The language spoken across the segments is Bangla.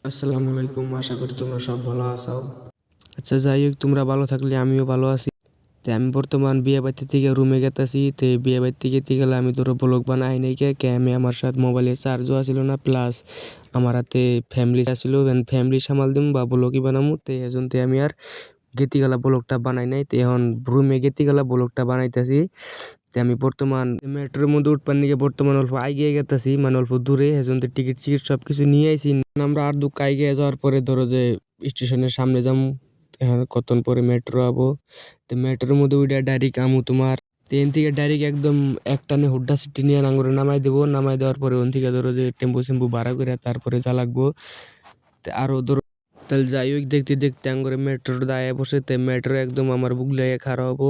আসসালামু আলাইকুম, আশা করি তোমরা সব ভালো আছো। আচ্ছা, যাই হোক, তোমরা ভালো থাকলে আমিও ভালো আছি। আমি বর্তমান বিয়ে বাড়ি থেকে রুমে গেতাছি। বিয়ে বাড়ি থেকে গেলে আমি ধরো ব্লগ বানাই নাই কে আমি আমার সাথে মোবাইলে চার্জও আসিল না, প্লাস আমার হাতে ফ্যামিলি আসিল, ফ্যামিলি সামাল দিম বা ব্লগই বানামু। এজন আমি আর গেতি গেলা ব্লগটা বানাই নাই। এখন রুমে গেতি গেলা ব্লগটা বানাইতেছি। আমি বর্তমান মেট্রোর মধ্যে উঠবার নিয়ে বর্তমান অল্প আইগিয়ে গেতাছি, মানে অল্প দূরে। এজন টিকিট সিকিট সব কিছু নিয়ে আইছি। আমরা আর দুঃখ আইগিয়ে যাওয়ার পরে ধরো যে স্টেশনের সামনে যাবো। এখন কতক্ষণ পরে মেট্রো আবো। মেট্রোর মধ্যে উঠে ডাইরেক্ট আমু তোমার ট্রেন থেকে ডাইরেক্ট একদম একটানে হুড্ডা সিটি নিয়ে নাঙ্গরে নামাই দেবো। নামাই দেওয়ার পরে ওন থেকে ধরো যে টেম্পু সেম্পু ভাড়া করে তারপরে যা লাগবো। আরও ধরো তাহলে যাই হোক, দেখতে দেখতে আঙ্গরে মেট্রোর দায়ে বসে। মেট্রো একদম আমার বুগলে খাড়া হবো।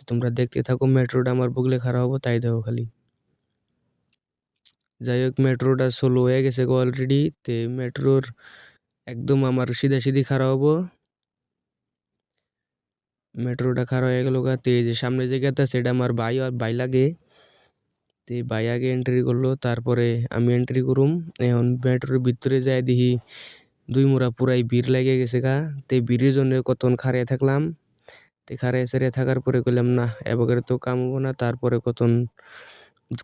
তোমরা দেখতে থাকো, মেট্রোটা আমার বুগলে খাড়া হবো, তাই দেখো খালি। যাই হোক, মেট্রোটা সোলো হয়ে গেছে অলরেডি। মেট্রোর একদম আমার সিধা সিধি খাড়া হবো। মেট্রোটা খাড়া হয়ে গেল গা। যে সামনে যে গেতা সেটা আমার ভাই আর ভাই লাগে। ভাই আগে এন্ট্রি করলো, তারপরে আমি এন্ট্রি করুম। এখন মেট্রোর ভিতরে যাই দেখি দুই মোড়া পুরাই ভিড় লেগে গেছে গা। ভিড়ের জন্য কতক্ষণ খাড়িয়ে থাকলাম। খাড়িয়ে সারিয়ে থাকার পরে কইলাম না, এবারে তো কাম হবো না। তারপরে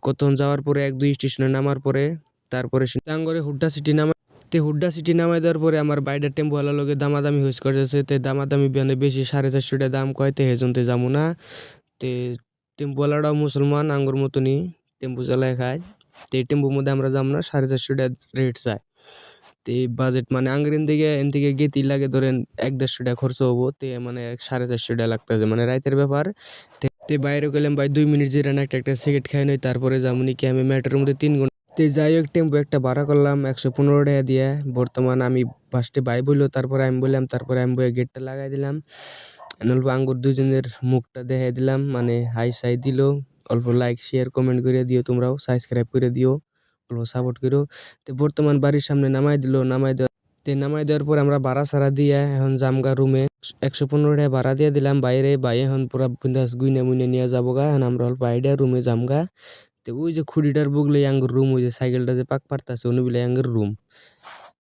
কতক্ষণ যাওয়ার পরে এক দুই স্টেশনে নামার পরে তারপরে টাঙ্গরে হুড্ডা সিটি নামা। হুড্ডা সিটি নামাই দেওয়ার পরে আমার বাইরের টেম্পোওয়ালার লগে দামাদামি হইস করতেছে। দামাদামি বিয়ানে বেশি 450 টাকা দাম কয়। হেজনতে যাবো না। তে টেম্পোওয়ালাটাও মুসলমান আঙ্গুর মতনই টেম্পু চালায় খায়। টেম্পুর মধ্যে আমরা যাবো না, 450 টাকা রেট চায়। বাজেট মানে আঙ্গুর এন থেকে গেতি লাগে ধরেন 1-150 টাকা খরচ হবো। মানে 450 টাকা লাগতেছে, মানে রাইতের ব্যাপার। বাইরে গেলাম ভাই 2 মিনিট জিরান একটা সিগারেট খাই নই, তারপরে যামুনি কি আমি মেট্রোর মধ্যে 3 ঘন্টা। যাই হোক, টেম্পো একটা ভাড়া করলাম 115 টাকা দিয়ে। বর্তমান আমি ফার্স্টে ভাই বললো, তারপরে আমি বললাম, তারপরে আমি বই গেটটা লাগাই দিলাম। অল্প আঙ্গুর দুজনের মুখটা দেখাই দিলাম, মানে হাই সাই দিল। অল্প লাইক শেয়ার কমেন্ট করে দিও, তোমরাও সাবস্ক্রাইব করে দিও, অল্প সাপোর্ট করো। বর্তমান বাড়ির সামনে নামাই দিল। নামাই দেওয়ার পর আমরা ভাড়া সারা দিয়ে এখন জামগা রুমে। 115 টাকা ভাড়া দিয়ে দিলাম বাইরে। ভাই এখন পুরা বিন্দাস গুইনে মুইনে নিয়ে যাবো গা। এখন আমরা অল্প আইডিয়া রুমে জামগা। ওই যে খুঁড়িটার বুগলে আঙ্গুর রুম, ওই যে সাইকেলটা যে পাক পারতাছে অনুবিলে আঙ্গুর রুম।